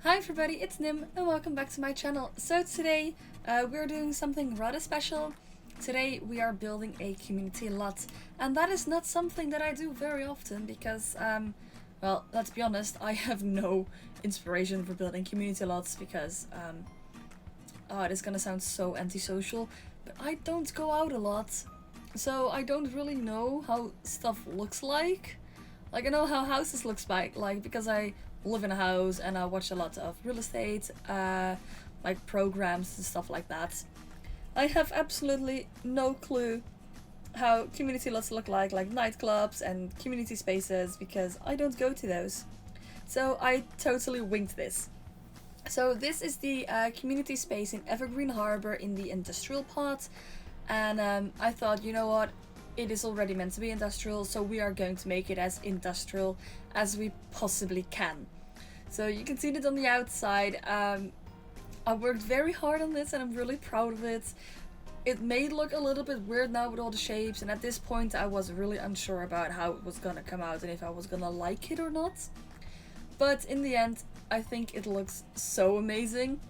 Hi everybody, it's Nim and welcome back to my channel. So today we're doing something rather special. Today we are building a community lot, and that is not something that I do very often because, well, let's be honest, I have no inspiration for building community lots because, oh, it is gonna sound so antisocial, but I don't go out a lot. So I don't really know how stuff looks like. Like, I know how houses looks like because I live in a house and I watch a lot of real estate, like programs and stuff like that. I have absolutely no clue how community lots look like nightclubs and community spaces, because I don't go to those. So I totally winged this. So this is the community space in EverGreen Harbor in the industrial part, and I thought, you know what, it is already meant to be industrial, so we are going to make it as industrial as we possibly can. So you can see it on the outside. I worked very hard on this and I'm really proud of it. It may look a little bit weird now with all the shapes, and at this point I was really unsure about how it was gonna come out and if I was gonna like it or not. But in the end, I think it looks so amazing.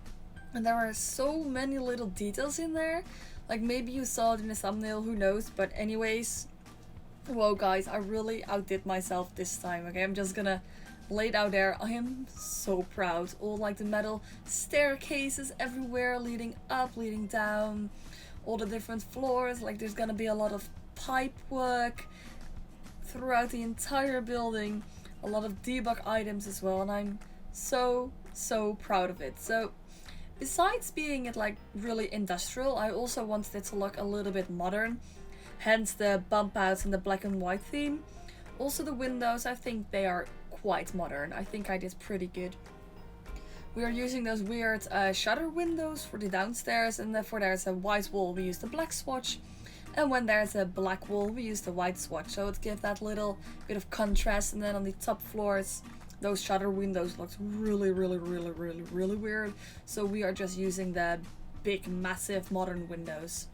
And there are so many little details in there. Like, maybe you saw it in the thumbnail, who knows, but anyways. Whoa guys, I really outdid myself this time, okay? I'm just gonna lay it out there. I am so proud. All like the metal staircases everywhere, leading up, leading down. All the different floors, like there's gonna be a lot of pipe work throughout the entire building. A lot of debug items as well, and I'm so proud of it. So besides being it like really industrial, I also wanted it to look a little bit modern, hence the bump outs and the black and white theme. Also the windows, I think they are quite modern. I think I did pretty good. We are using those weird shutter windows for the downstairs, and then for there's a white wall we use the black swatch, and when there's a black wall we use the white swatch, so it gives that little bit of contrast. And then on the top floors, those shutter windows looked really weird, so we are just using the big massive modern windows,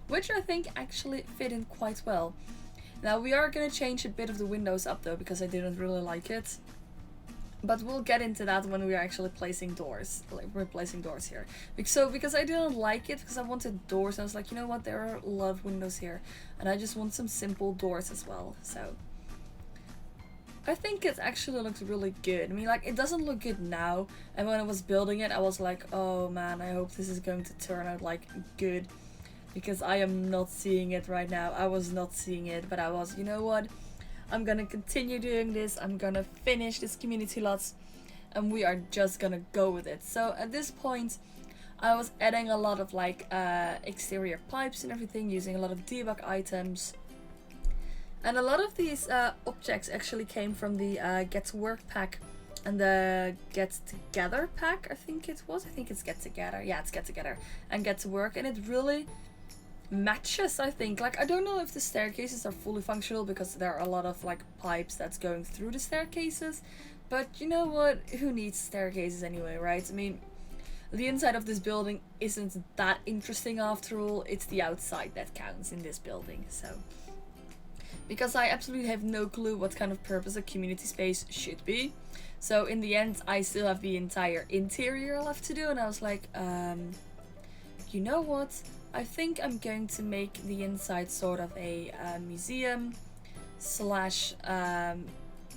which I think actually fit in quite well. Now we are gonna change a bit of the windows up though, because I didn't really like it, but we'll get into that when we are actually placing doors, like replacing doors here. Because I didn't like it, because I wanted doors, and I was like, you know what, there are a lot of windows here and I just want some simple doors as well. So I think it actually looks really good. I mean, like, it doesn't look good now, and when I was building it I was like, oh man, I hope this is going to turn out like good, because I am not seeing it right now. I was not seeing it, but I was, you know what, I'm gonna continue doing this, I'm gonna finish this community lots, and we are just gonna go with it. So at this point I was adding a lot of like exterior pipes and everything, using a lot of debug items. And a lot of these objects actually came from the Get to Work pack and the Get Together pack, I think it was. I think it's Get Together. Yeah, it's Get Together and Get to Work, and it really matches, I think. Like, I don't know if the staircases are fully functional because there are a lot of like pipes that's going through the staircases, but you know what? Who needs staircases anyway, right? I mean, the inside of this building isn't that interesting after all. It's the outside that counts in this building, so. Because I absolutely have no clue what kind of purpose a community space should be. So in the end, I still have the entire interior left to do, and I was like, you know what? I think I'm going to make the inside sort of a museum slash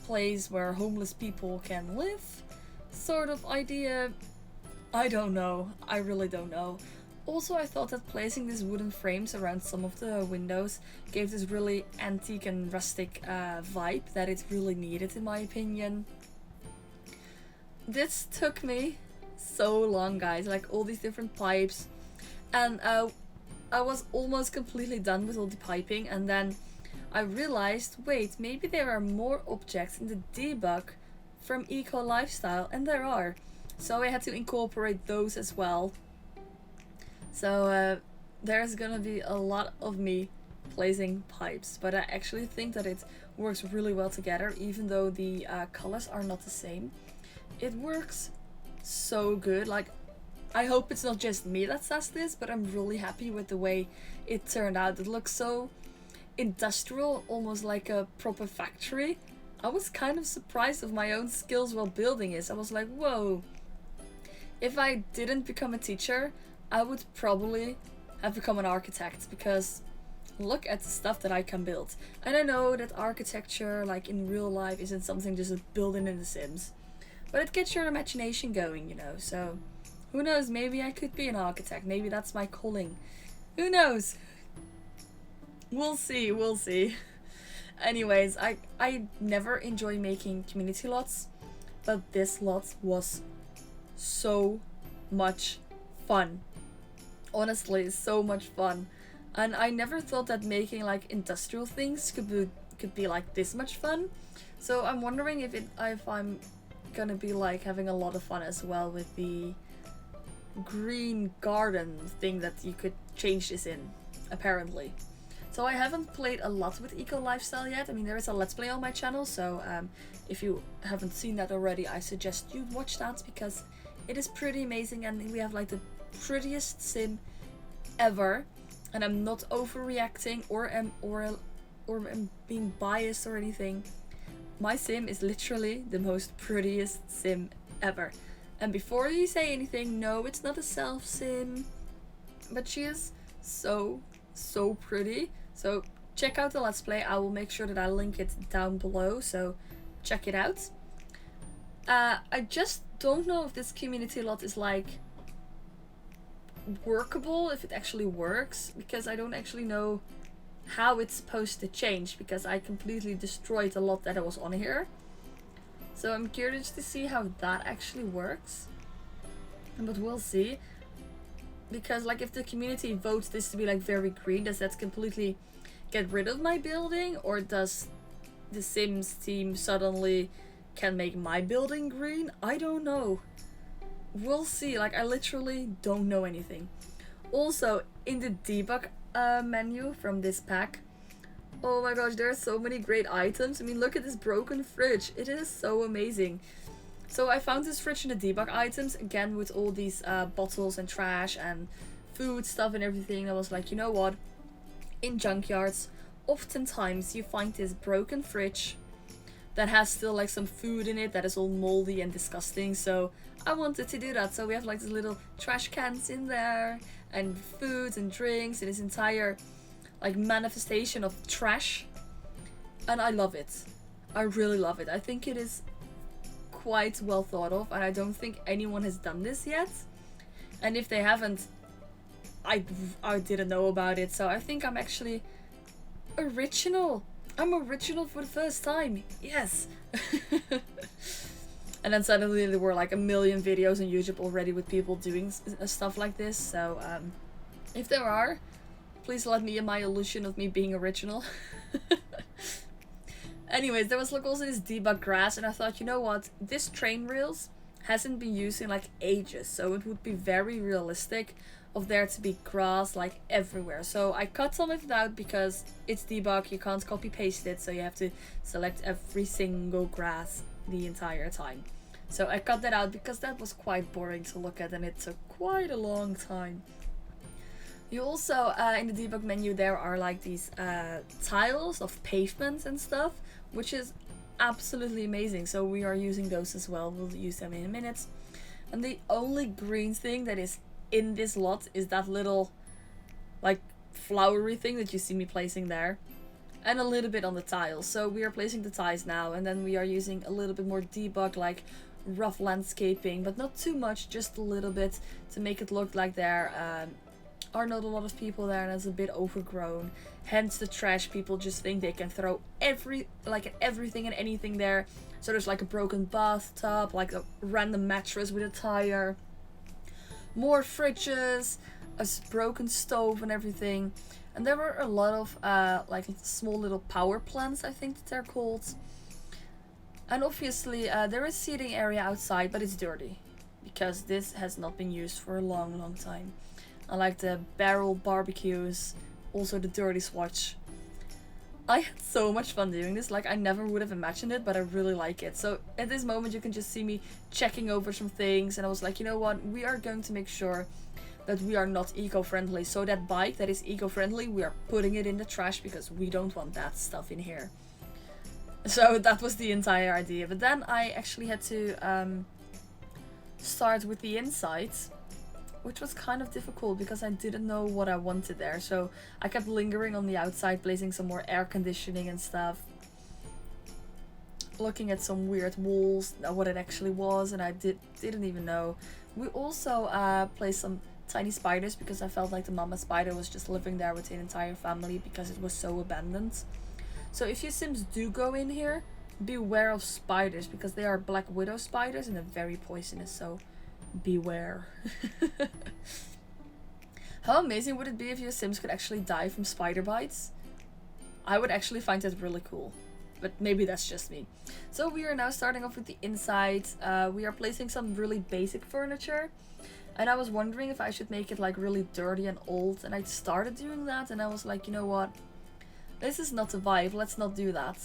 place where homeless people can live sort of idea. I don't know. I really don't know. Also, I thought that placing these wooden frames around some of the windows gave this really antique and rustic vibe that it really needed, in my opinion. This took me so long, guys, like all these different pipes, and I was almost completely done with all the piping, and then I realized, wait, maybe there are more objects in the debug from Eco Lifestyle, and there are. So I had to incorporate those as well. So there's gonna be a lot of me placing pipes, but I actually think that it works really well together, even though the colors are not the same. It works so good. Like, I hope it's not just me that says this, but I'm really happy with the way it turned out. It looks so industrial, almost like a proper factory. I was kind of surprised of my own skills while building this. I was like, whoa, If I didn't become a teacher, I would probably have become an architect, because look at the stuff that I can build. And I know that architecture, like in real life, isn't something just building in The Sims. But it gets your imagination going, you know, so who knows, maybe I could be an architect. Maybe that's my calling. Who knows? We'll see, we'll see. Anyways, I never enjoy making community lots, but this lot was so much fun. Honestly, so much fun. And I never thought that making like industrial things could be like this much fun. So I'm wondering if I'm gonna be like having a lot of fun as well with the green garden thing that you could change this in, apparently. So I haven't played a lot with Eco Lifestyle yet. I mean, there is a Let's Play on my channel, so if you haven't seen that already, I suggest you watch that, because it is pretty amazing and we have like the prettiest sim ever. And I'm not overreacting or am being biased or anything. My sim is literally the most prettiest sim ever. And before you say anything, no, it's not a self sim, but she is so pretty. So check out the Let's Play. I will make sure that I link it down below, so check it out. I just don't know if this community lot is like workable, if it actually works, because I don't actually know how it's supposed to change, because I completely destroyed a lot that was on here. So I'm curious to see how that actually works, but we'll see. Because like if the community votes this to be like very green, does that completely get rid of my building, or does the Sims team suddenly can make my building green? I don't know. We'll see. Like, I literally don't know anything. Also, in the debug menu from this pack, oh my gosh, there are so many great items. I mean, look at this broken fridge. It is so amazing. So I found this fridge in the debug items, again with all these bottles and trash and food stuff and everything. I was like, you know what? In junkyards, oftentimes you find this broken fridge that has still like some food in it that is all moldy and disgusting. So I wanted to do that. So we have like these little trash cans in there and foods and drinks and this entire like manifestation of trash. And I love it. I really love it. I think it is quite well thought of, and I don't think anyone has done this yet. And if they haven't, I didn't know about it. So I think I'm actually original. I'm original for the first time. Yes. And then suddenly there were like a million videos on YouTube already with people doing stuff like this. So if there are, please let me in my illusion of me being original. Anyways, there was like also this debug grass, and I thought, you know what, this train rails hasn't been used in like ages, so it would be very realistic of there to be grass like everywhere. So I cut some of it out because it's debug, you can't copy paste it, so you have to select every single grass the entire time. So I cut that out because that was quite boring to look at and it took quite a long time. You also, in the debug menu, there are like these tiles of pavements and stuff, which is absolutely amazing. So we are using those as well. We'll use them in a minute. And the only green thing that is in this lot is that little like flowery thing that you see me placing there. And a little bit on the tiles. So we are placing the tiles now, and then we are using a little bit more debug, like rough landscaping, but not too much, just a little bit to make it look like there are not a lot of people there and it's a bit overgrown. Hence the trash. People just think they can throw everything and anything there. So there's like a broken bathtub, like a random mattress with a tire, more fridges, a broken stove and everything. And there were a lot of like small little power plants, I think that they're called. And obviously there is seating area outside, but it's dirty because this has not been used for a long time. I like the barrel barbecues, also the dirty swatch. I had so much fun doing this, like I never would have imagined it, but I really like it. So at this moment you can just see me checking over some things, and I was like, you know what, we are going to make sure that we are not eco-friendly. So that bike that is eco-friendly, we are putting it in the trash because we don't want that stuff in here. So that was the entire idea. But then I actually had to start with the inside, which was kind of difficult because I didn't know what I wanted there. So I kept lingering on the outside, placing some more air conditioning and stuff. Looking at some weird walls, what it actually was, and I didn't even know. We also placed some tiny spiders because I felt like the mama spider was just living there with the entire family because it was so abandoned. So if you Sims do go in here, beware of spiders because they are black widow spiders and they're very poisonous, so beware. How amazing would it be if your Sims could actually die from spider bites? I would actually find that really cool. But maybe that's just me. So we are now starting off with the inside. We are placing some really basic furniture. And I was wondering if I should make it like really dirty and old. And I started doing that and I was like, you know what? This is not the vibe. Let's not do that.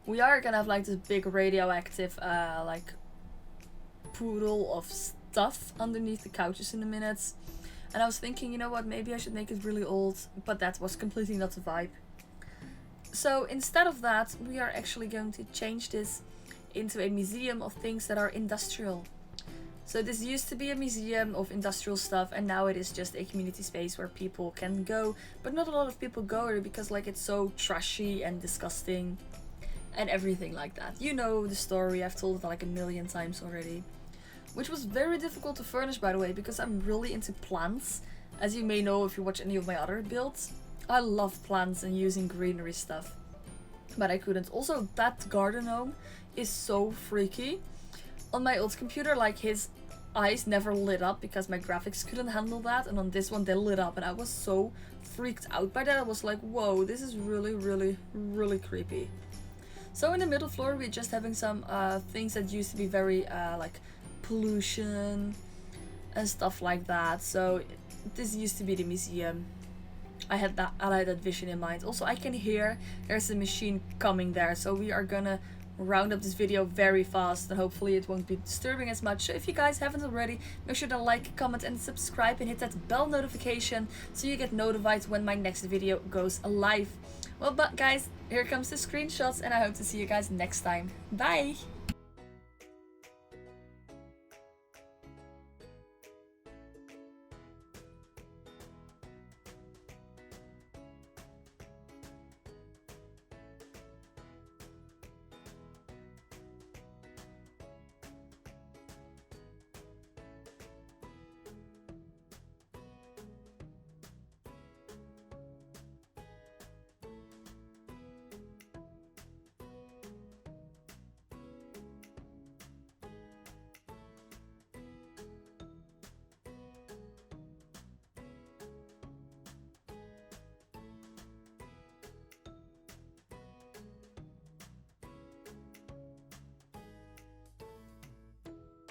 We are gonna have like this big radioactive like poodle of stuff underneath the couches in a minute. And I was thinking, you know what? Maybe I should make it really old. But that was completely not the vibe. So instead of that, we are actually going to change this into a museum of things that are industrial. So this used to be a museum of industrial stuff and now it is just a community space where people can go. But not a lot of people go here because like it's so trashy and disgusting and everything like that. You know the story, I've told it like a million times already. Which was very difficult to furnish, by the way, because I'm really into plants. As you may know if you watch any of my other builds. I love plants and using greenery stuff. But I couldn't. Also, that garden gnome is so freaky. On my old computer, like his eyes never lit up because my graphics couldn't handle that. And on this one, they lit up. And I was so freaked out by that. I was like, whoa, this is really, really, really creepy. So in the middle floor, we're just having some things that used to be very like pollution and stuff like that. So this used to be the museum. I had that vision in mind. Also, I can hear there's a machine coming there, so we are gonna round up this video very fast and hopefully it won't be disturbing as much. So if you guys haven't already, make sure to like, comment and subscribe and hit that bell notification so you get notified when my next video goes live. Well, but guys, here comes the screenshots and I hope to see you guys next time. Bye!